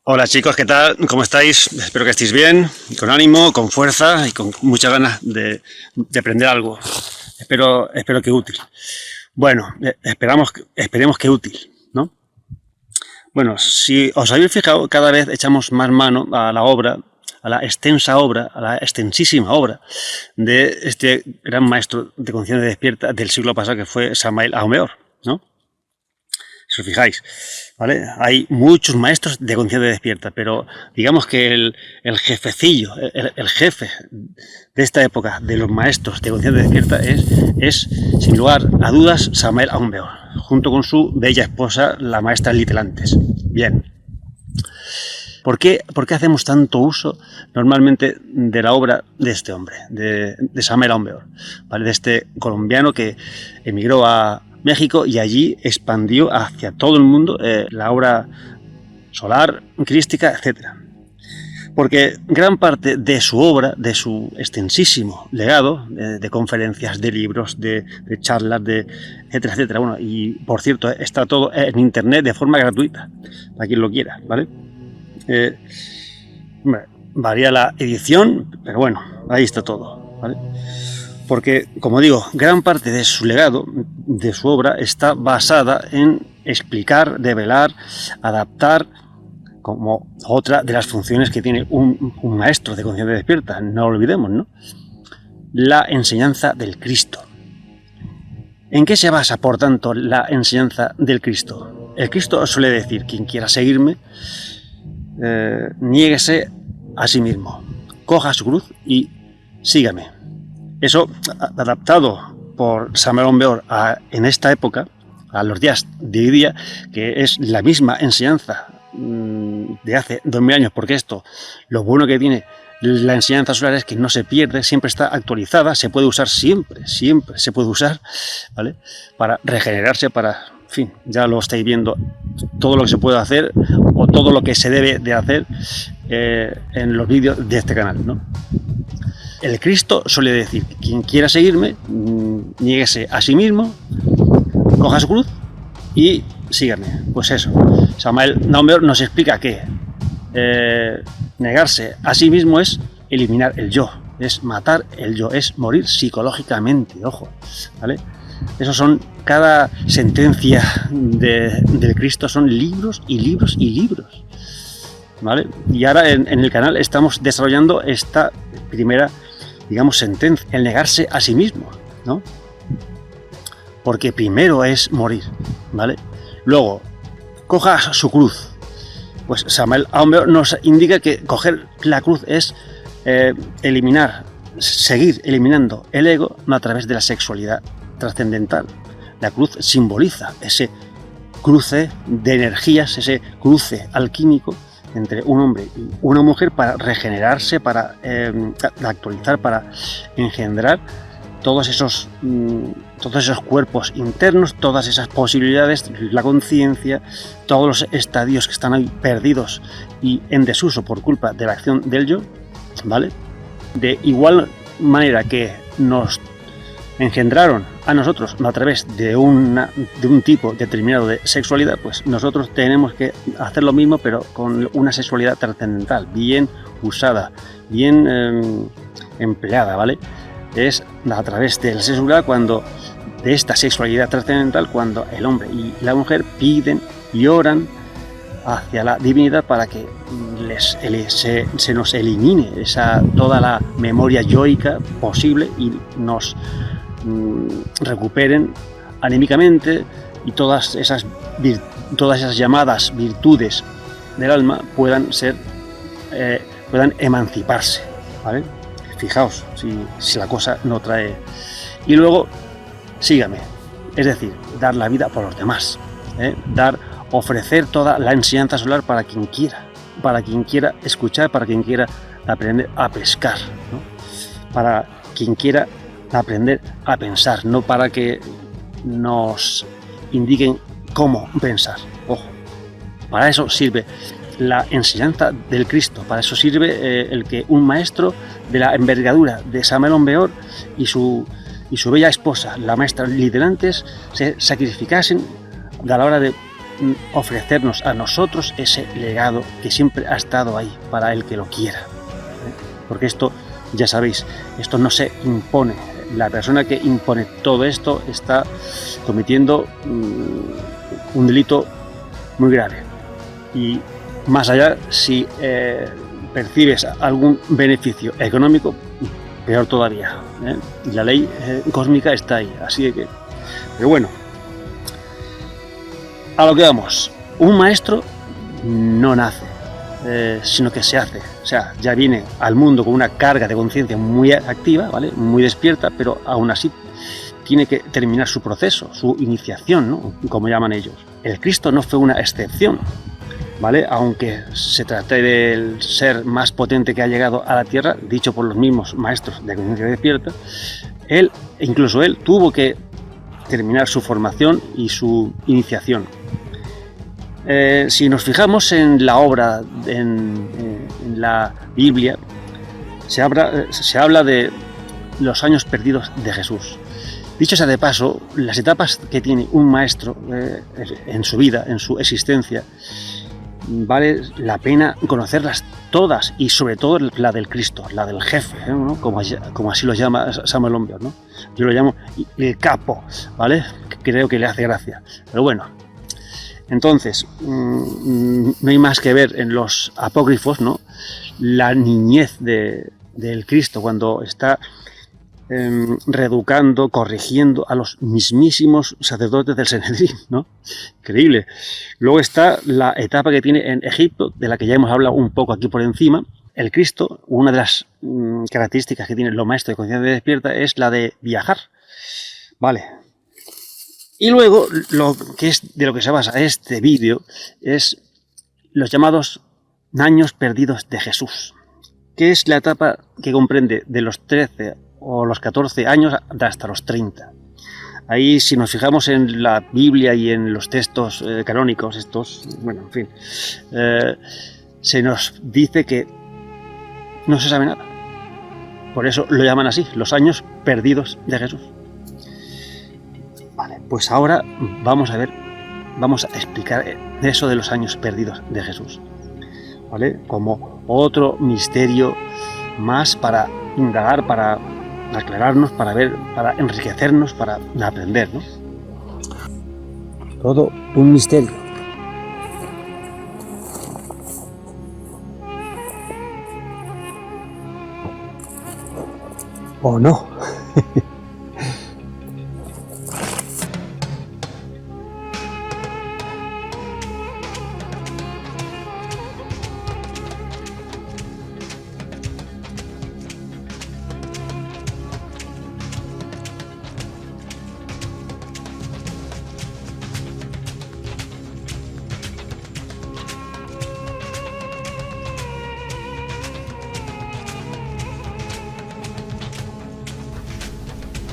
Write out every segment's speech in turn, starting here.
Hola chicos, ¿qué tal? ¿Cómo estáis? Espero que estéis bien, con ánimo, con fuerza y con muchas ganas de aprender algo. Espero que útil. Bueno, esperemos que útil, ¿no? Bueno, si os habéis fijado, cada vez echamos más mano a la obra, a la extensa obra, a la extensísima obra de este gran maestro de conciencia despierta del siglo pasado que fue Samael Aun Weor, ¿no? Si os fijáis, ¿vale? Hay muchos maestros de conciencia despierta, pero digamos que el jefecillo, el jefe de esta época de los maestros de conciencia despierta es, sin lugar a dudas, Samael Aun Weor, junto con su bella esposa, la maestra Litelantes. Bien. ¿Por qué hacemos tanto uso normalmente de la obra de este hombre, de Samael Aun Weor, ¿vale? De este colombiano que emigró a México y allí expandió hacia todo el mundo la obra solar, crística, etc. Porque gran parte de su obra, de su extensísimo legado de conferencias, de libros, de charlas, etcétera, etcétera. Bueno, y por cierto, está todo en internet de forma gratuita, para quien lo quiera, ¿vale? Varía la edición, pero bueno, ahí está todo, ¿vale? Porque, como digo, gran parte de su legado, de su obra, está basada en explicar, develar, adaptar, como otra de las funciones que tiene un maestro de conciencia despierta, no lo olvidemos, ¿no? La enseñanza del Cristo. ¿En qué se basa, por tanto, la enseñanza del Cristo? El Cristo suele decir: quien quiera seguirme, niéguese a sí mismo, coja su cruz y sígame. Eso, adaptado por Samael Aun Weor en esta época, a los días de hoy día, que es la misma enseñanza de hace 2000 años, porque esto, lo bueno que tiene la enseñanza solar es que no se pierde, siempre está actualizada, se puede usar siempre se puede usar, ¿vale? Para regenerarse, para, en fin, ya lo estáis viendo, todo lo que se puede hacer o todo lo que se debe de hacer en los vídeos de este canal, ¿no? El Cristo suele decir: quien quiera seguirme, niéguese a sí mismo, coja su cruz y sígame. Pues eso, Samael Aun Weor nos explica que negarse a sí mismo es eliminar el yo, es matar el yo, es morir psicológicamente, ojo, ¿vale? Esos son, cada sentencia del Cristo son libros y libros y libros, ¿vale? Y ahora en el canal estamos desarrollando esta primera, digamos, sentencia, el negarse a sí mismo, ¿no? Porque primero es morir, ¿vale? Luego, coja su cruz. Pues Samael Aun Weor nos indica que coger la cruz es seguir eliminando el ego, no a través de la sexualidad trascendental. La cruz simboliza ese cruce de energías, ese cruce alquímico entre un hombre y una mujer para regenerarse, para actualizar, para engendrar todos esos cuerpos internos, todas esas posibilidades, la conciencia, todos los estadios que están ahí perdidos y en desuso por culpa de la acción del yo, ¿vale? De igual manera que nos engendraron a nosotros a través de un tipo determinado de sexualidad, pues nosotros tenemos que hacer lo mismo, pero con una sexualidad trascendental, bien usada, bien empleada, ¿vale? Es a través de la sexualidad, de esta sexualidad trascendental, cuando el hombre y la mujer piden y oran hacia la divinidad para que se nos elimine toda la memoria yoica posible y nos recuperen anímicamente, y todas esas llamadas virtudes del alma puedan emanciparse, ¿vale? Fijaos si la cosa no trae. Y luego, sígame, es decir, dar la vida por los demás, ofrecer toda la enseñanza solar para quien quiera escuchar, para quien quiera aprender a pescar, ¿no? Para quien quiera aprender a pensar, no para que nos indiquen cómo pensar. Ojo, para eso sirve la enseñanza del Cristo, para eso sirve el que un maestro de la envergadura de Samael Aun Weor y su bella esposa, la maestra Litelantes, se sacrificasen a la hora de ofrecernos a nosotros ese legado que siempre ha estado ahí para el que lo quiera. Porque esto, ya sabéis, esto no se impone. La persona que impone todo esto está cometiendo un delito muy grave. Y más allá, si percibes algún beneficio económico, peor todavía. La ley cósmica está ahí, así que... Pero bueno, a lo que vamos. Un maestro no nace, sino que se hace. O sea, ya viene al mundo con una carga de conciencia muy activa, ¿vale? Muy despierta, pero aún así tiene que terminar su proceso, su iniciación, ¿no? Como llaman ellos. El Cristo no fue una excepción, ¿vale? Aunque se trate del ser más potente que ha llegado a la Tierra, dicho por los mismos maestros de conciencia despierta, incluso él tuvo que terminar su formación y su iniciación. Si nos fijamos en la obra, en la Biblia, se habla de los años perdidos de Jesús. Dicho sea de paso, las etapas que tiene un maestro en su vida, en su existencia, vale la pena conocerlas todas, y sobre todo la del Cristo, la del jefe, ¿no? como así lo llama Samuel Longbeo, ¿no? Yo lo llamo el capo, ¿vale? Creo que le hace gracia, pero bueno. Entonces, no hay más que ver en los apócrifos, ¿no? La niñez del Cristo cuando está reeducando, corrigiendo a los mismísimos sacerdotes del Sanedrín, ¿no? Increíble. Luego está la etapa que tiene en Egipto, de la que ya hemos hablado un poco aquí por encima. El Cristo, una de las características que tienen los maestros de conciencia despierta es la de viajar, ¿vale? Y luego, lo que es de lo que se basa este vídeo es los llamados años perdidos de Jesús, que es la etapa que comprende de los 13 o los 14 años hasta los 30. Ahí, si nos fijamos en la Biblia y en los textos canónicos, bueno, en fin, se nos dice que no se sabe nada. Por eso lo llaman así, los años perdidos de Jesús. Vale, pues ahora vamos a explicar eso de los años perdidos de Jesús, ¿vale? Como otro misterio más para indagar, para aclararnos, para ver, para enriquecernos, para aprender, ¿no? Todo un misterio. ¿O no?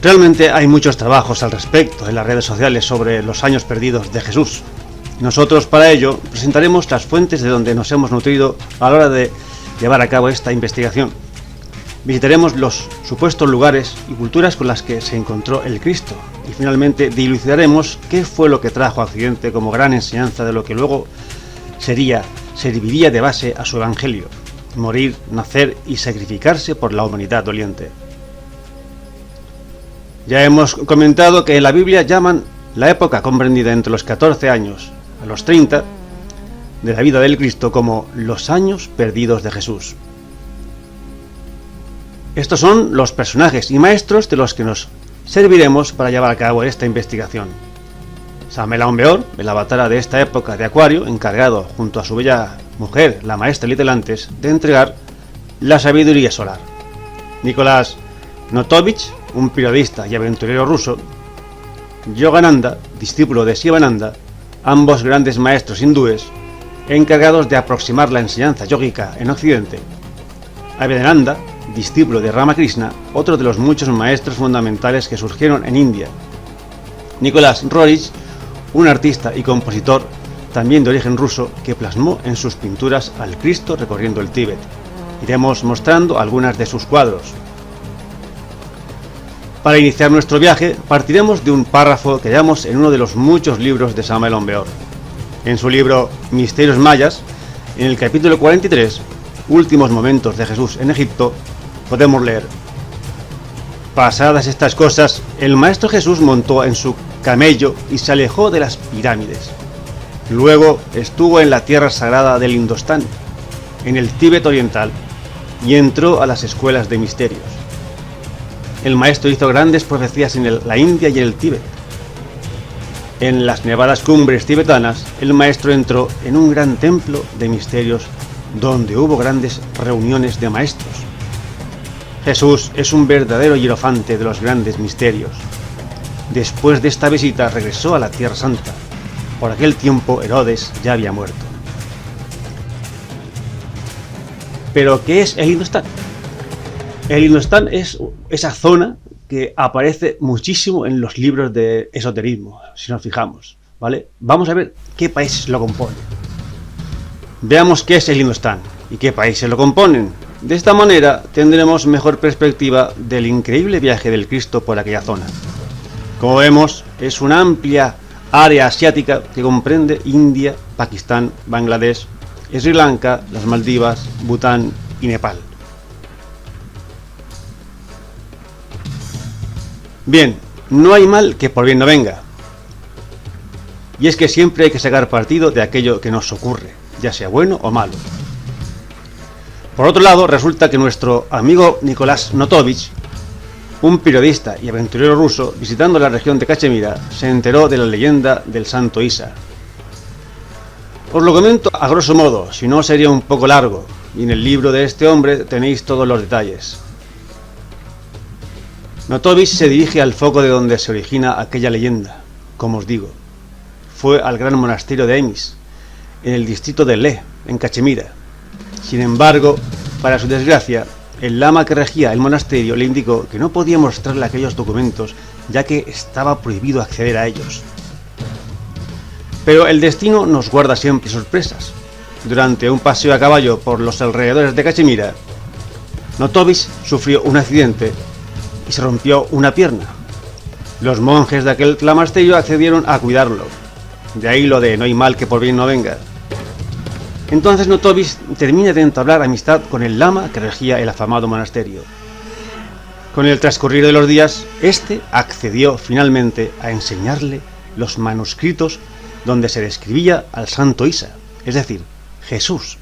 Realmente hay muchos trabajos al respecto en las redes sociales sobre los años perdidos de Jesús. Nosotros para ello presentaremos las fuentes de donde nos hemos nutrido a la hora de llevar a cabo esta investigación. Visitaremos los supuestos lugares y culturas con las que se encontró el Cristo y finalmente dilucidaremos qué fue lo que trajo a Occidente como gran enseñanza de lo que luego serviría de base a su evangelio: morir, nacer y sacrificarse por la humanidad doliente. Ya hemos comentado que en la Biblia llaman la época comprendida entre los 14 años a los 30 de la vida del Cristo como los años perdidos de Jesús. Estos son los personajes y maestros de los que nos serviremos para llevar a cabo esta investigación. Samuel Longbeo, el avatar de esta época de Acuario, encargado junto a su bella mujer, la maestra Litelantes, de entregar la sabiduría solar. Nicolás Notovich, un periodista y aventurero ruso. Yogananda, discípulo de Sivananda, ambos grandes maestros hindúes, encargados de aproximar la enseñanza yógica en Occidente. Abhedananda, discípulo de Ramakrishna, otro de los muchos maestros fundamentales que surgieron en India. Nicolás Roerich, un artista y compositor también de origen ruso que plasmó en sus pinturas al Cristo recorriendo el Tíbet. Iremos mostrando algunas de sus cuadros. Para iniciar nuestro viaje, partiremos de un párrafo que hallamos en uno de los muchos libros de Samuel Longbeo. En su libro Misterios Mayas, en el capítulo 43, Últimos momentos de Jesús en Egipto, podemos leer: pasadas estas cosas, el Maestro Jesús montó en su camello y se alejó de las pirámides. Luego estuvo en la tierra sagrada del Indostán, en el Tíbet oriental, y entró a las escuelas de misterios. El Maestro hizo grandes profecías en la India y en el Tíbet. En las nevadas cumbres tibetanas, el Maestro entró en un gran templo de misterios donde hubo grandes reuniones de maestros. Jesús es un verdadero hierofante de los grandes misterios. Después de esta visita regresó a la Tierra Santa. Por aquel tiempo Herodes ya había muerto. ¿Pero qué es el Indostán? El Indostán es esa zona que aparece muchísimo en los libros de esoterismo, si nos fijamos, ¿vale? Vamos a ver qué países lo componen. Veamos qué es el Indostán y qué países lo componen. De esta manera tendremos mejor perspectiva del increíble viaje del Cristo por aquella zona. Como vemos, es una amplia área asiática que comprende India, Pakistán, Bangladesh, Sri Lanka, las Maldivas, Bután y Nepal. Bien, no hay mal que por bien no venga. Y es que siempre hay que sacar partido de aquello que nos ocurre, ya sea bueno o malo. Por otro lado, resulta que nuestro amigo Nicolás Notovich, un periodista y aventurero ruso, visitando la región de Cachemira, se enteró de la leyenda del santo Isa. Os lo comento a grosso modo, si no sería un poco largo, y en el libro de este hombre tenéis todos los detalles. Notovich se dirige al foco de donde se origina aquella leyenda. Como os digo, fue al gran monasterio de Emis, en el distrito de Leh, en Cachemira. Sin embargo, para su desgracia, el lama que regía el monasterio le indicó que no podía mostrarle aquellos documentos, ya que estaba prohibido acceder a ellos. Pero el destino nos guarda siempre sorpresas. Durante un paseo a caballo por los alrededores de Cachemira, Notovich sufrió un accidente y se rompió una pierna. Los monjes de aquel monasterio accedieron a cuidarlo. De ahí lo de no hay mal que por bien no venga. Entonces Notovich termina de entablar amistad con el lama que regía el afamado monasterio. Con el transcurrir de los días, este accedió finalmente a enseñarle los manuscritos donde se describía al santo Isa, es decir, Jesús.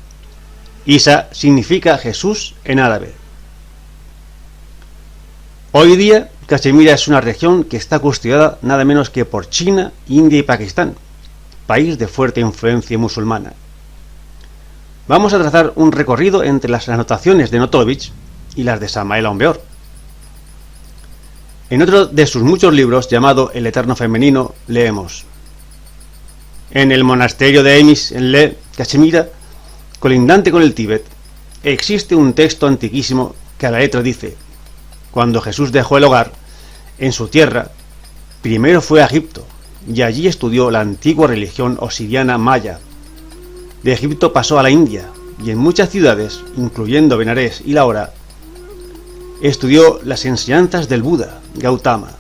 Isa significa Jesús en árabe. Hoy día, Cachemira es una región que está custodiada nada menos que por China, India y Pakistán, país de fuerte influencia musulmana. Vamos a trazar un recorrido entre las anotaciones de Notovich y las de Samael Aun Weor. En otro de sus muchos libros, llamado El Eterno Femenino, leemos: en el monasterio de Emis, en Leh, Cachemira, colindante con el Tíbet, existe un texto antiquísimo que a la letra dice: cuando Jesús dejó el hogar, en su tierra, primero fue a Egipto, y allí estudió la antigua religión osiriana maya. De Egipto pasó a la India, y en muchas ciudades, incluyendo Benarés y Lahora, estudió las enseñanzas del Buda, Gautama.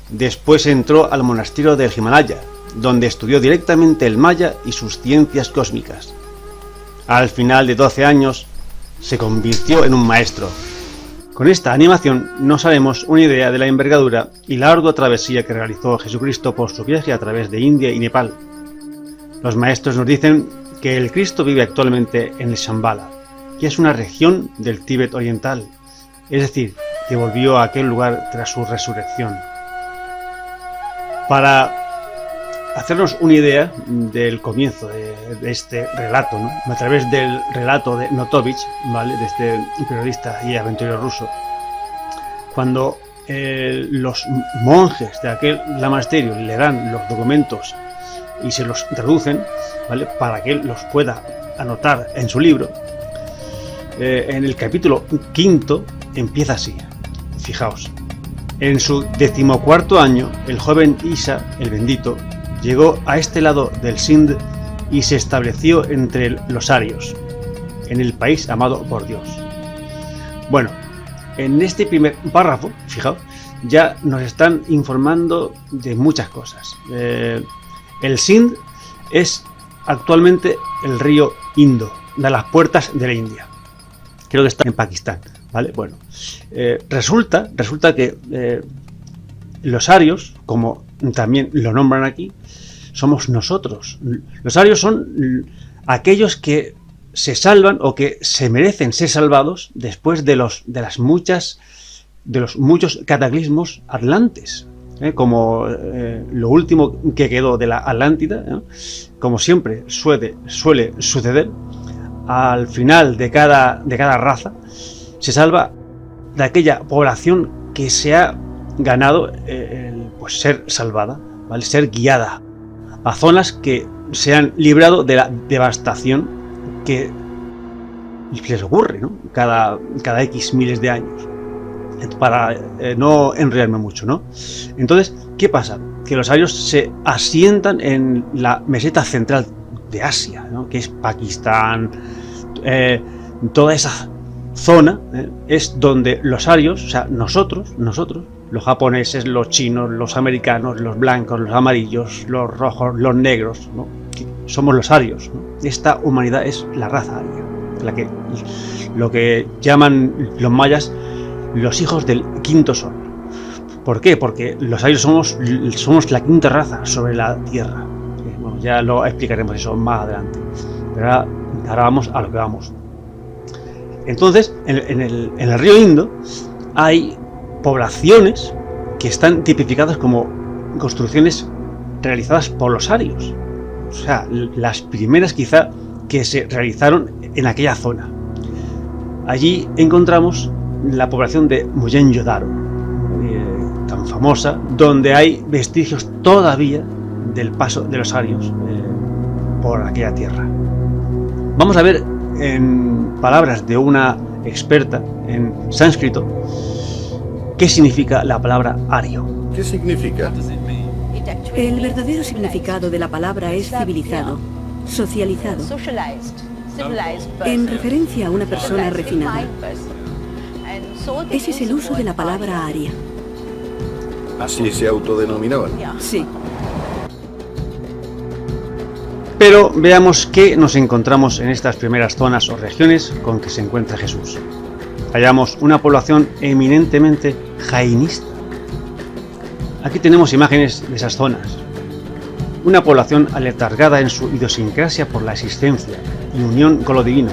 Después entró al monasterio del Himalaya, donde estudió directamente el maya y sus ciencias cósmicas. Al final de 12 años, se convirtió en un maestro. Con esta animación nos haremos una idea de la envergadura y la ardua travesía que realizó Jesucristo por su viaje a través de India y Nepal. Los maestros nos dicen que el Cristo vive actualmente en el Shambhala, que es una región del Tíbet oriental, es decir, que volvió a aquel lugar tras su resurrección. Para hacernos una idea del comienzo de este relato, ¿no? A través del relato de Notovich, ¿vale? De este periodista y aventurero ruso, cuando los monjes de aquel monasterio le dan los documentos y se los traducen, ¿vale? Para que él los pueda anotar en su libro, en el capítulo 5 empieza así. Fijaos: en su 14º año, el joven Isa, el bendito, llegó a este lado del Sind y se estableció entre los arios, en el país amado por Dios. Bueno, en este primer párrafo, fijaos, ya nos están informando de muchas cosas. El Sind es actualmente el río Indo, de las puertas de la India. Creo que está en Pakistán, ¿vale? Bueno, resulta que los arios, como también lo nombran aquí, somos nosotros. Los arios son aquellos que se salvan o que se merecen ser salvados después de los muchos cataclismos atlantes, como lo último que quedó de la Atlántida, ¿no? Como siempre suele suceder, al final de cada raza se salva de aquella población que se ha ganado pues ser salvada, ¿vale? Ser guiada a zonas que se han librado de la devastación que les ocurre, ¿no? cada X miles de años. Para no enredarme mucho, ¿no? Entonces, ¿qué pasa? Que los arios se asientan en la meseta central de Asia, ¿no? Que es Pakistán, toda esa zona, es donde los arios, o sea, nosotros, los japoneses, los chinos, los americanos, los blancos, los amarillos, los rojos, los negros, ¿no? Somos los arios, ¿no? Esta humanidad es la raza aria, lo que llaman los mayas los hijos del quinto sol. ¿Por qué? Porque los arios somos la quinta raza sobre la Tierra. Bueno, ya lo explicaremos eso más adelante. Pero ahora vamos a lo que vamos. Entonces, en el río Indo hay poblaciones que están tipificadas como construcciones realizadas por los arios. O sea, las primeras quizá que se realizaron en aquella zona. Allí encontramos la población de Mohenjo-Daro, tan famosa, donde hay vestigios todavía del paso de los arios por aquella tierra. Vamos a ver en palabras de una experta en sánscrito qué significa la palabra ario. ¿Qué significa? El verdadero significado de la palabra es civilizado, socializado, en referencia a una persona refinada. Ese es el uso de la palabra aria. ¿Así se autodenominaban? Sí. Pero veamos qué nos encontramos en estas primeras zonas o regiones con que se encuentra Jesús. Hallamos una población eminentemente jainista. Aquí tenemos imágenes de esas zonas. Una población aletargada en su idiosincrasia por la existencia y unión con lo divino.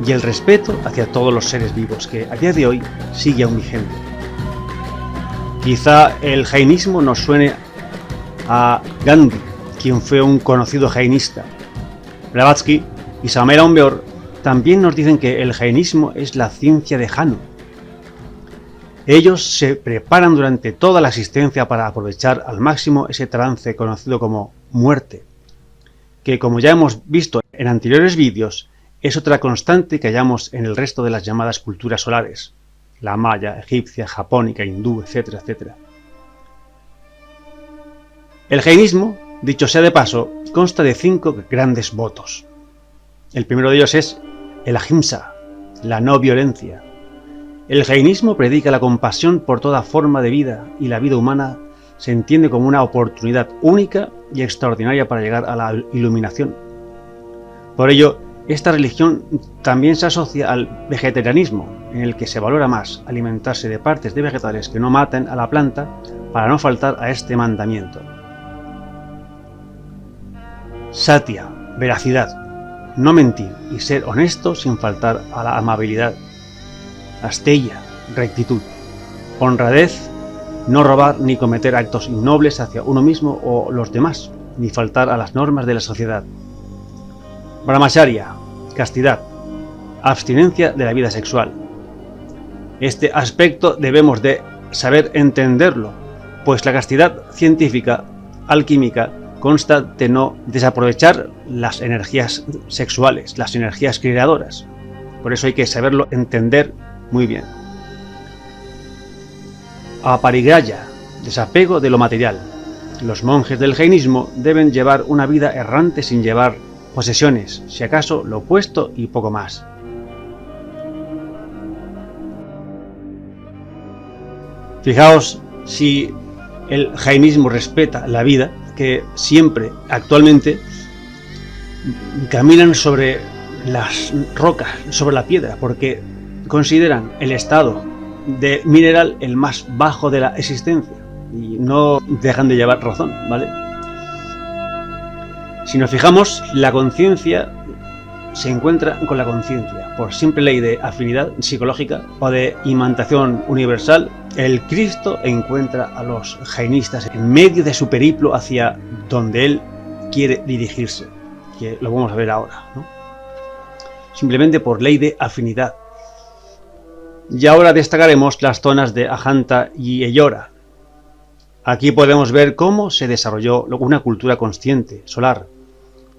Y el respeto hacia todos los seres vivos, que a día de hoy sigue aún vigente. Quizá el jainismo nos suene a Gandhi, quien fue un conocido jainista. Blavatsky y Samuel Aumbeor también nos dicen que el jainismo es la ciencia de Jano. Ellos se preparan durante toda la existencia para aprovechar al máximo ese trance conocido como muerte, que como ya hemos visto en anteriores vídeos, es otra constante que hallamos en el resto de las llamadas culturas solares, la maya, egipcia, japónica, hindú, etcétera, etcétera. El jainismo, dicho sea de paso, consta de 5 grandes votos. El primero de ellos es el ahimsa, la no violencia. El jainismo predica la compasión por toda forma de vida y la vida humana se entiende como una oportunidad única y extraordinaria para llegar a la iluminación. Por ello, esta religión también se asocia al vegetarianismo, en el que se valora más alimentarse de partes de vegetales que no maten a la planta para no faltar a este mandamiento. Satya, veracidad, no mentir y ser honesto sin faltar a la amabilidad. Asteya, rectitud, honradez, no robar ni cometer actos innobles hacia uno mismo o los demás, ni faltar a las normas de la sociedad. Brahmacharya, castidad, abstinencia de la vida sexual. Este aspecto debemos de saber entenderlo, pues la castidad científica, alquímica, consta de no desaprovechar las energías sexuales, las energías creadoras. Por eso hay que saberlo entender muy bien. Aparigraya, desapego de lo material. Los monjes del jainismo deben llevar una vida errante sin llevar posesiones, si acaso lo opuesto y poco más. Fijaos si el jainismo respeta la vida, que siempre, actualmente, caminan sobre las rocas, sobre la piedra, porque consideran el estado de mineral el más bajo de la existencia y no dejan de llevar razón, ¿vale? Si nos fijamos, la conciencia se encuentra con la conciencia. Por simple ley de afinidad psicológica o de imantación universal, el Cristo encuentra a los jainistas en medio de su periplo hacia donde él quiere dirigirse, que lo vamos a ver ahora, ¿no? Simplemente por ley de afinidad. Y ahora destacaremos las zonas de Ajanta y Ellora. Aquí podemos ver cómo se desarrolló una cultura consciente, solar,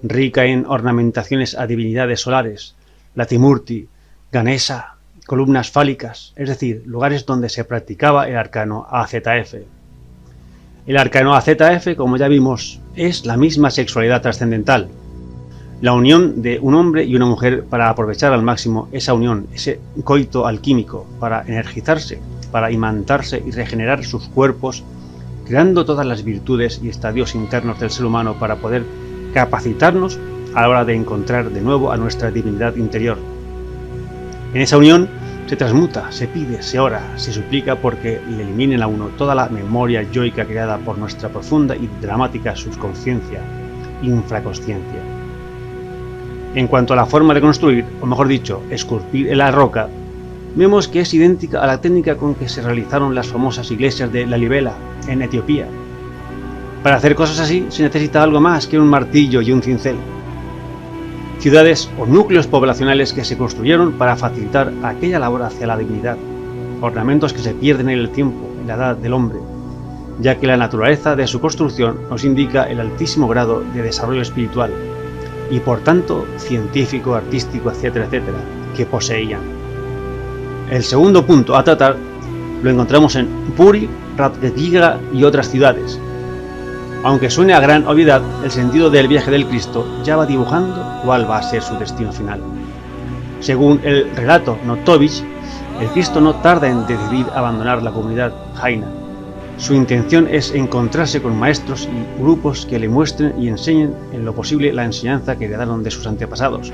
rica en ornamentaciones a divinidades solares, Latimurti, Ganesha, columnas fálicas, es decir, lugares donde se practicaba el arcano AZF. El arcano AZF, como ya vimos, es la misma sexualidad trascendental, la unión de un hombre y una mujer para aprovechar al máximo esa unión, ese coito alquímico, para energizarse, para imantarse y regenerar sus cuerpos, creando todas las virtudes y estadios internos del ser humano para poder capacitarnos a la hora de encontrar de nuevo a nuestra divinidad interior. En esa unión se transmuta, se pide, se ora, se suplica porque le eliminen a uno toda la memoria yoica creada por nuestra profunda y dramática subconsciencia, infraconsciencia. En cuanto a la forma de construir, o mejor dicho, esculpir en la roca, vemos que es idéntica a la técnica con que se realizaron las famosas iglesias de Lalibela, en Etiopía. Para hacer cosas así se necesita algo más que un martillo y un cincel. Ciudades o núcleos poblacionales que se construyeron para facilitar aquella labor hacia la divinidad, ornamentos que se pierden en el tiempo, en la edad del hombre, ya que la naturaleza de su construcción nos indica el altísimo grado de desarrollo espiritual y por tanto científico, artístico, etcétera, etcétera, que poseían. El segundo punto a tratar lo encontramos en Puri, Ratgadiga y otras ciudades. Aunque suene a gran obviedad, el sentido del viaje del Cristo ya va dibujando cuál va a ser su destino final. Según el relato Notovich, el Cristo no tarda en decidir abandonar la comunidad jaina. Su intención es encontrarse con maestros y grupos que le muestren y enseñen en lo posible la enseñanza que heredaron de sus antepasados.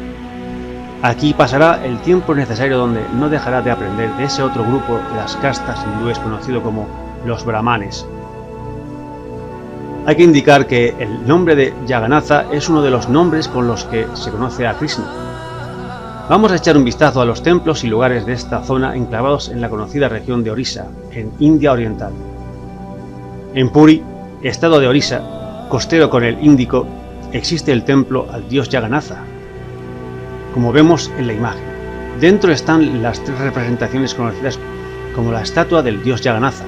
Aquí pasará el tiempo necesario donde no dejará de aprender de ese otro grupo de las castas hindúes conocido como los brahmanes. Hay que indicar que el nombre de Jagannatha es uno de los nombres con los que se conoce a Krishna. Vamos a echar un vistazo a los templos y lugares de esta zona enclavados en la conocida región de Orissa, en India Oriental. En Puri, estado de Orissa, costero con el Índico, existe el templo al dios Jagannatha, como vemos en la imagen. Dentro están las tres representaciones conocidas como la estatua del dios Jagannatha,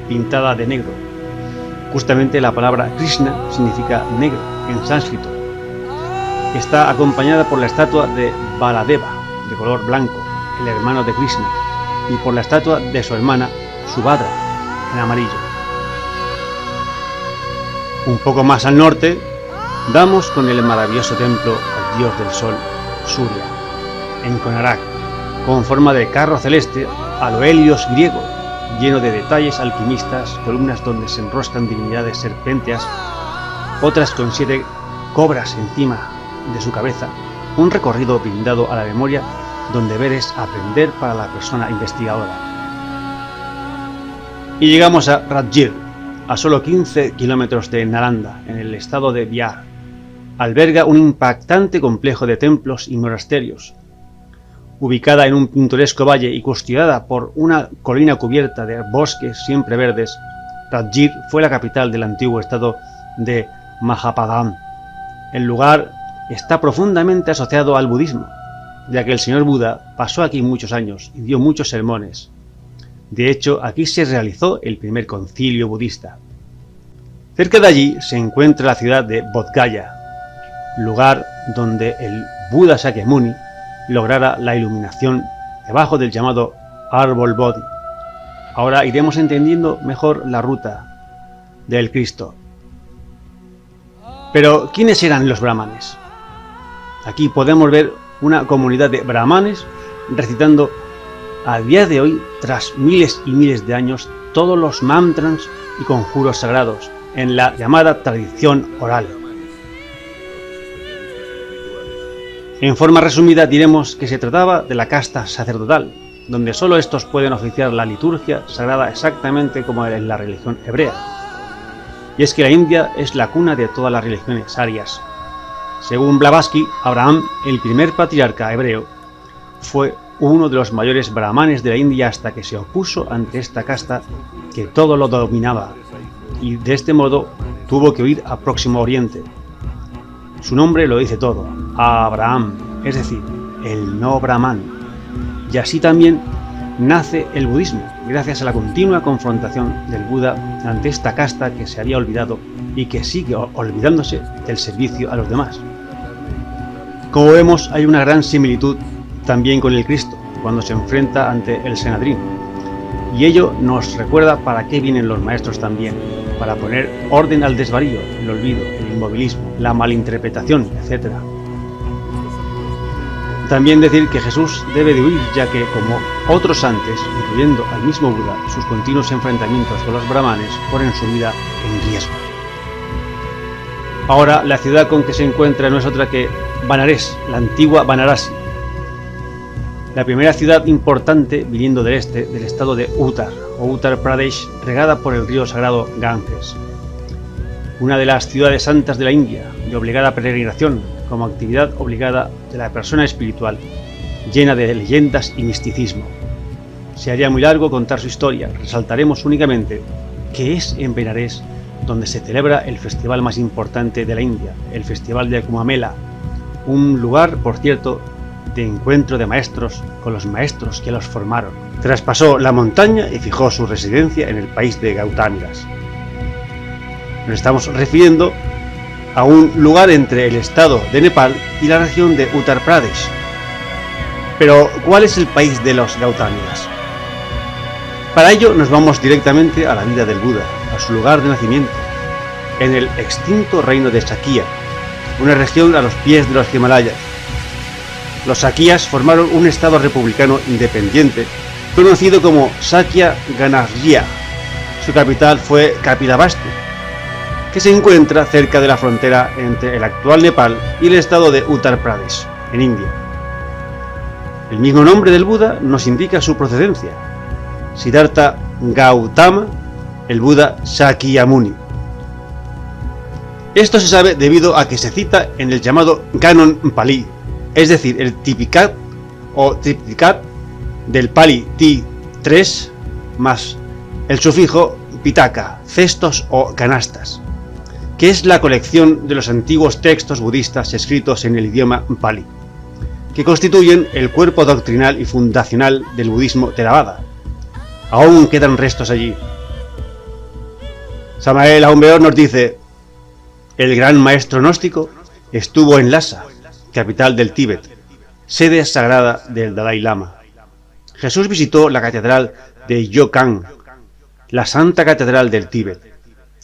pintada de negro. Justamente la palabra Krishna significa negro en sánscrito. Está acompañada por la estatua de Baladeva, de color blanco, el hermano de Krishna, y por la estatua de su hermana Subhadra, en amarillo. Un poco más al norte, damos con el maravilloso templo al dios del sol, Surya, en Konarak, con forma de carro celeste a lo Helios griego, lleno de detalles alquimistas, columnas donde se enroscan divinidades serpénteas, otras con 7 cobras encima de su cabeza, un recorrido brindado a la memoria donde ver es aprender para la persona investigadora. Y llegamos a Rajgir, a solo 15 kilómetros de Nalanda, en el estado de Bihar. Alberga un impactante complejo de templos y monasterios. Ubicada en un pintoresco valle y custodiada por una colina cubierta de bosques siempre verdes, Rajgir fue la capital del antiguo estado de Mahapadam. El lugar está profundamente asociado al budismo, ya que el señor Buda pasó aquí muchos años y dio muchos sermones. De hecho, aquí se realizó el primer concilio budista. Cerca de allí se encuentra la ciudad de Bodh Gaya, lugar donde el Buda Shakyamuni lograra la iluminación debajo del llamado árbol Bodhi. Ahora iremos entendiendo mejor la ruta del Cristo. Pero, ¿quiénes eran los brahmanes? Aquí podemos ver una comunidad de brahmanes recitando a día de hoy, tras miles y miles de años, todos los mantras y conjuros sagrados, en la llamada tradición oral. En forma resumida diremos que se trataba de la casta sacerdotal, donde solo estos pueden oficiar la liturgia sagrada exactamente como en la religión hebrea. Y es que la India es la cuna de todas las religiones arias. Según Blavatsky, Abraham, el primer patriarca hebreo, fue uno de los mayores brahmanes de la India hasta que se opuso ante esta casta que todo lo dominaba, y de este modo tuvo que huir a Próximo Oriente. Su nombre lo dice todo, Abraham, es decir, el no brahman. Y así también nace el budismo, gracias a la continua confrontación del Buda ante esta casta que se había olvidado y que sigue olvidándose del servicio a los demás. Como vemos, hay una gran similitud también con el Cristo, cuando se enfrenta ante el Sanedrín. Y ello nos recuerda para qué vienen los maestros también, para poner orden al desvarío, el olvido, el inmovilismo, la malinterpretación, etc. También decir que Jesús debe de huir, ya que, como otros antes, incluyendo al mismo Buda, sus continuos enfrentamientos con los brahmanes ponen su vida en riesgo. Ahora, la ciudad con que se encuentra no es otra que Banarés, la antigua Varanasi, la primera ciudad importante viniendo del este del estado de Uttar o Uttar Pradesh, regada por el río sagrado Ganges. Una de las ciudades santas de la India, de obligada peregrinación, como actividad obligada de la persona espiritual, llena de leyendas y misticismo. Se haría muy largo contar su historia, resaltaremos únicamente que es en Benarés donde se celebra el festival más importante de la India, el Festival de Kumbh Mela, un lugar, por cierto, de encuentro de maestros con los maestros que los formaron. Traspasó la montaña y fijó su residencia en el país de Gautamidas. Nos estamos refiriendo a un lugar entre el estado de Nepal y la región de Uttar Pradesh. Pero, ¿cuál es el país de los Gautamidas? Para ello nos vamos directamente a la vida del Buda, a su lugar de nacimiento, en el extinto reino de Sakya, una región a los pies de los Himalayas. Los Sakyas formaron un estado republicano independiente, conocido como Sakya Ganarjya. Su capital fue Kapilavastu, que se encuentra cerca de la frontera entre el actual Nepal y el estado de Uttar Pradesh, en India. El mismo nombre del Buda nos indica su procedencia: Siddhartha Gautama, el Buda Shakyamuni. Esto se sabe debido a que se cita en el llamado Canon Pali, es decir, el Tipicat o Tripticat del Pali T3 más el sufijo Pitaka, cestos o canastas, que es la colección de los antiguos textos budistas escritos en el idioma Pali, que constituyen el cuerpo doctrinal y fundacional del budismo Theravada. Aún quedan restos allí. Samael Aumbeor nos dice: el gran maestro gnóstico estuvo en Lhasa, capital del Tíbet, sede sagrada del Dalai Lama. Jesús visitó la catedral de Yokan, la santa catedral del Tíbet.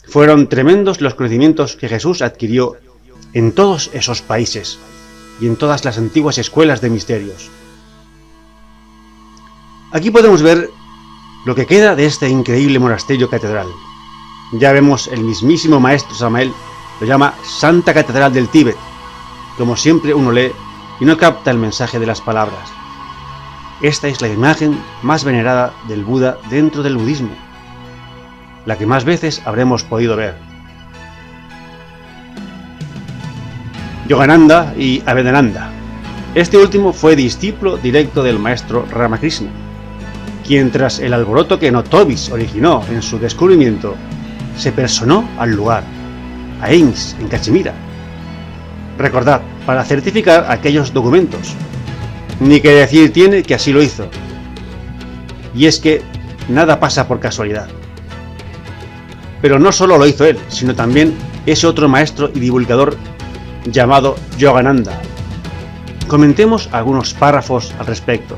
Fueron tremendos los conocimientos que Jesús adquirió en todos esos países y en todas las antiguas escuelas de misterios. Aquí podemos ver lo que queda de este increíble monasterio catedral. Ya vemos el mismísimo maestro Samael lo llama Santa Catedral del Tíbet, como siempre uno lee y no capta el mensaje de las palabras. Esta es la imagen más venerada del Buda dentro del budismo, la que más veces habremos podido ver. Yogananda y Abhedananda. Este último fue discípulo directo del maestro Ramakrishna, quien tras el alboroto que Notovis originó en su descubrimiento, se personó al lugar, a Ains, en Cachemira. Recordad, para certificar aquellos documentos. Ni que decir tiene que así lo hizo. Y es que nada pasa por casualidad. Pero no solo lo hizo él, sino también ese otro maestro y divulgador llamado Yogananda. Comentemos algunos párrafos al respecto.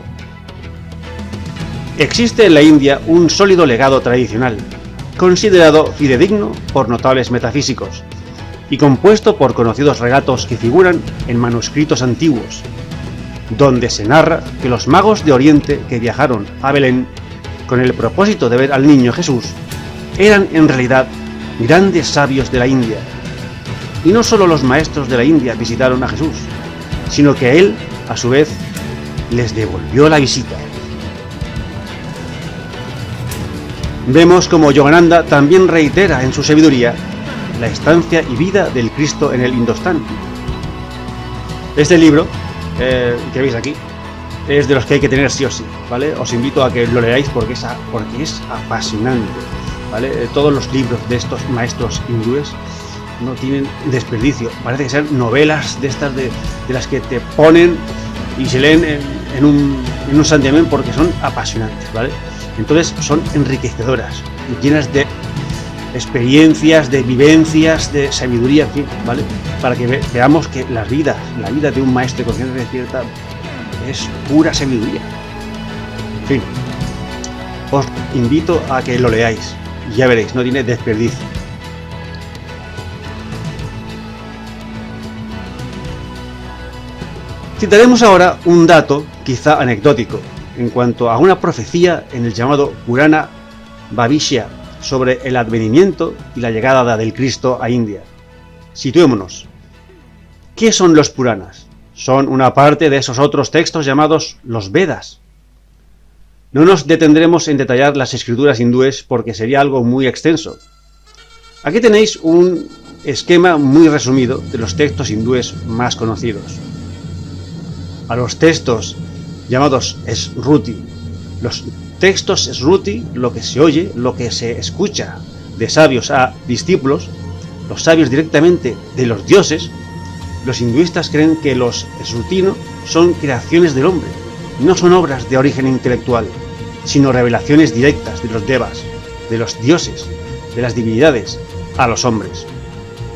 Existe en la India un sólido legado tradicional, considerado fidedigno por notables metafísicos, y compuesto por conocidos relatos que figuran en manuscritos antiguos, donde se narra que los magos de Oriente que viajaron a Belén con el propósito de ver al niño Jesús eran en realidad grandes sabios de la India. Y no solo los maestros de la India visitaron a Jesús, sino que él, a su vez, les devolvió la visita. Vemos como Yogananda también reitera en su sabiduría la estancia y vida del Cristo en el Indostán. Este libro, que veis aquí, es de los que hay que tener sí o sí, ¿vale? Os invito a que lo leáis porque es apasionante, ¿vale? Todos los libros de estos maestros hindúes no tienen desperdicio. Parece que sean novelas de estas de las que te ponen y se leen en un santiamén porque son apasionantes, ¿vale? Entonces son enriquecedoras, llenas de experiencias, de vivencias, de sabiduría, en fin, ¿vale? Para que veamos que la vida de un maestro de conciencia despierta es pura sabiduría. En fin, os invito a que lo leáis, ya veréis, no tiene desperdicio. Citaremos ahora un dato, quizá anecdótico, en cuanto a una profecía en el llamado Purana Bhavishya sobre el advenimiento y la llegada del Cristo a India. Situémonos. ¿Qué son los Puranas? Son una parte de esos otros textos llamados los Vedas. No nos detendremos en detallar las escrituras hindúes porque sería algo muy extenso. Aquí tenéis un esquema muy resumido de los textos hindúes más conocidos. A los textos llamados Smruti. Los textos Smruti, lo que se oye, lo que se escucha de sabios a discípulos, los sabios directamente de los dioses. Los hinduistas creen que los Smrutino son creaciones del hombre, no son obras de origen intelectual, sino revelaciones directas de los devas, de los dioses, de las divinidades, a los hombres.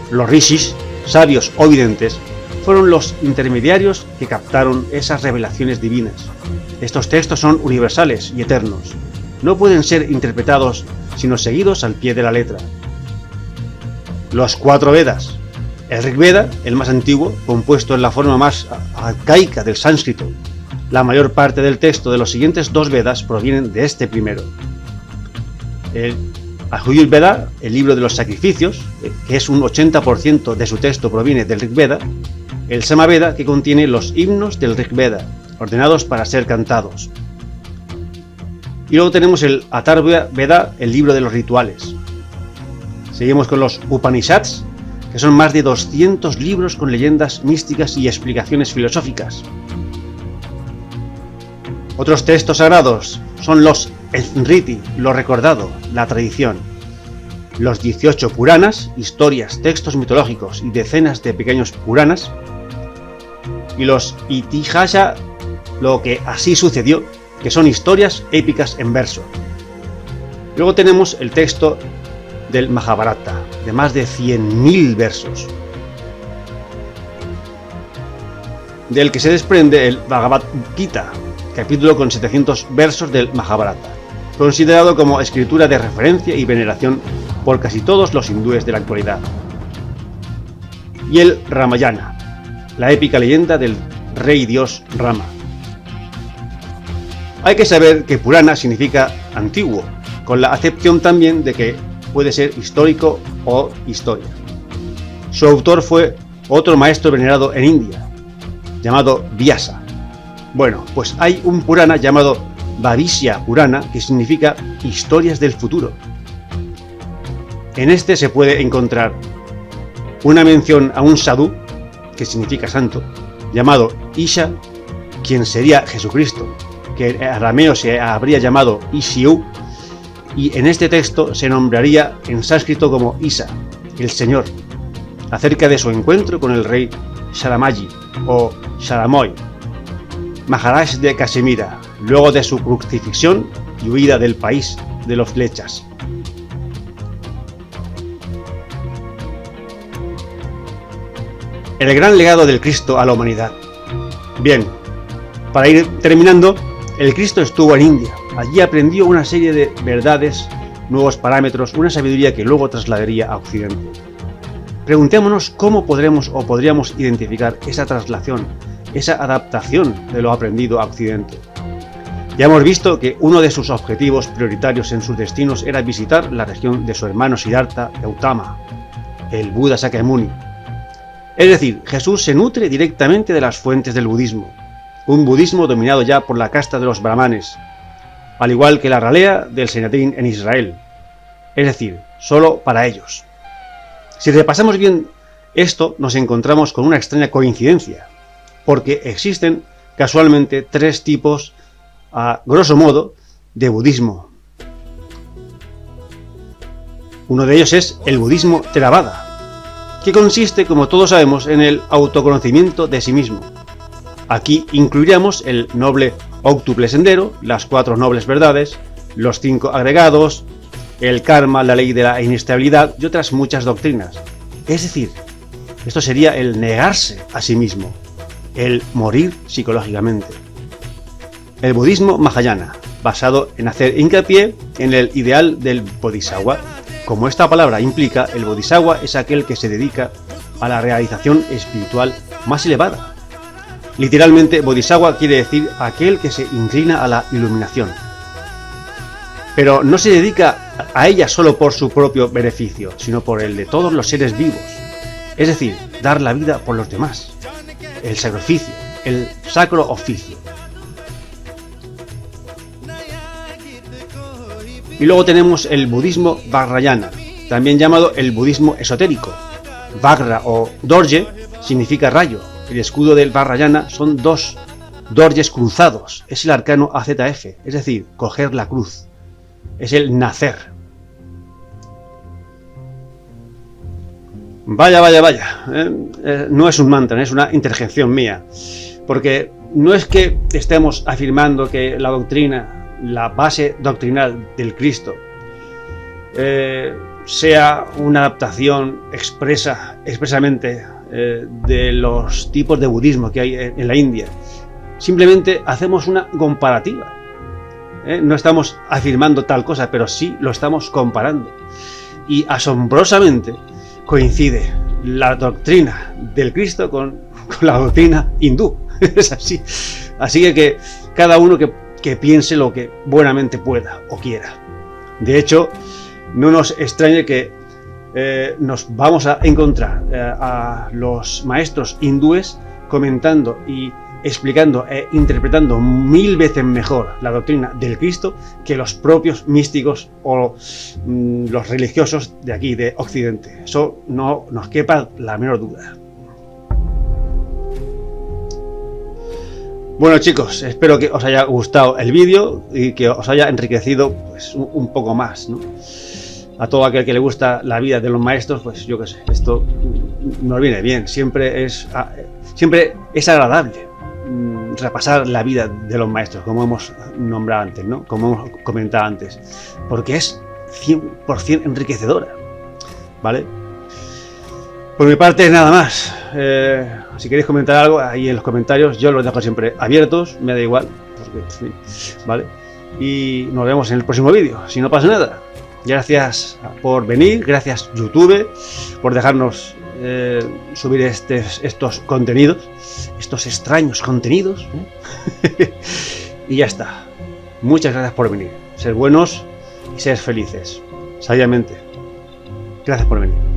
Los rishis, sabios o videntes, fueron los intermediarios que captaron esas revelaciones divinas. Estos textos son universales y eternos. No pueden ser interpretados sino seguidos al pie de la letra. Los 4 Vedas. El Rig Veda, el más antiguo, compuesto en la forma más arcaica del sánscrito. La mayor parte del texto de los siguientes 2 Vedas provienen de este primero. El Ayurveda Veda, el libro de los sacrificios, que es un 80% de su texto proviene del Rig Veda. El Sama Veda, que contiene los himnos del Rig Veda, ordenados para ser cantados. Y luego tenemos el Atharva Veda, el libro de los rituales. Seguimos con los Upanishads, que son más de 200 libros con leyendas místicas y explicaciones filosóficas. Otros textos sagrados son los Smriti, lo recordado, la tradición. Los 18 Puranas, historias, textos mitológicos y decenas de pequeños Puranas. Y los Itihasa, lo que así sucedió, que son historias épicas en verso. Luego tenemos el texto del Mahabharata, de más de 100.000 versos, del que se desprende el Bhagavad Gita, capítulo con 700 versos del Mahabharata, considerado como escritura de referencia y veneración por casi todos los hindúes de la actualidad. Y el Ramayana, la épica leyenda del rey dios Rama. Hay que saber que Purana significa antiguo, con la acepción también de que puede ser histórico o historia. Su autor fue otro maestro venerado en India, llamado Vyasa. Bueno, pues hay un Purana llamado Bhavishya Purana, que significa historias del futuro. En este se puede encontrar una mención a un sadhu, que significa santo, llamado Isha, quien sería Jesucristo, que en arameo se habría llamado Ishiu, y en este texto se nombraría en sánscrito como Isa, el Señor, acerca de su encuentro con el rey Sharamaji o Sharamoy, Maharaj de Casimira, luego de su crucifixión y huida del país de los flechas. El gran legado del Cristo a la humanidad. Bien, para ir terminando, el Cristo estuvo en India. Allí aprendió una serie de verdades, nuevos parámetros, una sabiduría que luego trasladaría a Occidente. Preguntémonos cómo podríamos identificar esa traslación, esa adaptación de lo aprendido a Occidente. Ya hemos visto que uno de sus objetivos prioritarios en sus destinos era visitar la región de su hermano Siddhartha Gautama, el Buda Shakyamuni. Es decir, Jesús se nutre directamente de las fuentes del budismo, un budismo dominado ya por la casta de los brahmanes, al igual que la ralea del Sanedrín en Israel, es decir, solo para ellos. Si repasamos bien esto, nos encontramos con una extraña coincidencia, porque existen casualmente 3 tipos, a grosso modo, de budismo. Uno de ellos es el budismo Theravada, que consiste, como todos sabemos, en el autoconocimiento de sí mismo. Aquí incluiríamos el noble óctuple sendero, las 4 nobles verdades, los 5 agregados, el karma, la ley de la inestabilidad y otras muchas doctrinas. Es decir, esto sería el negarse a sí mismo, el morir psicológicamente. El budismo Mahayana, basado en hacer hincapié en el ideal del Bodhisattva. Como esta palabra implica, el Bodhisattva es aquel que se dedica a la realización espiritual más elevada. Literalmente, Bodhisattva quiere decir aquel que se inclina a la iluminación. Pero no se dedica a ella solo por su propio beneficio, sino por el de todos los seres vivos. Es decir, dar la vida por los demás. El sacrificio, el sacro oficio. Y luego tenemos el budismo Vajrayana, también llamado el budismo esotérico. Vajra o dorje significa rayo. El escudo del Vajrayana son 2 dorjes cruzados. Es el arcano AZF, es decir, coger la cruz. Es el nacer. Vaya. No es un mantra, es una interjección mía. Porque no es que estemos afirmando que la doctrina, la base doctrinal del Cristo, sea una adaptación expresamente de los tipos de budismo que hay en la India. Simplemente hacemos una comparativa. No estamos afirmando tal cosa, pero sí lo estamos comparando. Y asombrosamente coincide la doctrina del Cristo con la doctrina hindú. Es así. Así que cada uno que piense lo que buenamente pueda o quiera. De hecho, no nos extrañe que nos vamos a encontrar a los maestros hindúes comentando y explicando e interpretando 1000 veces mejor la doctrina del Cristo que los propios místicos o los religiosos de aquí, de Occidente. Eso no nos quepa la menor duda. Bueno, chicos, espero que os haya gustado el vídeo y que os haya enriquecido pues, un poco más, ¿no? A todo aquel que le gusta la vida de los maestros, pues yo qué sé, esto nos viene bien. Siempre es agradable repasar la vida de los maestros, como hemos nombrado antes, ¿no? Como hemos comentado antes, porque es 100% enriquecedora, ¿vale? Por mi parte, nada más. Si queréis comentar algo, ahí en los comentarios, yo los dejo siempre abiertos, me da igual, porque, ¿vale? Y nos vemos en el próximo vídeo, si no pasa nada. Gracias por venir, gracias YouTube por dejarnos subir estos contenidos, estos extraños contenidos, y ya está. Muchas gracias por venir. Ser buenos y ser felices, sabiamente. Gracias por venir.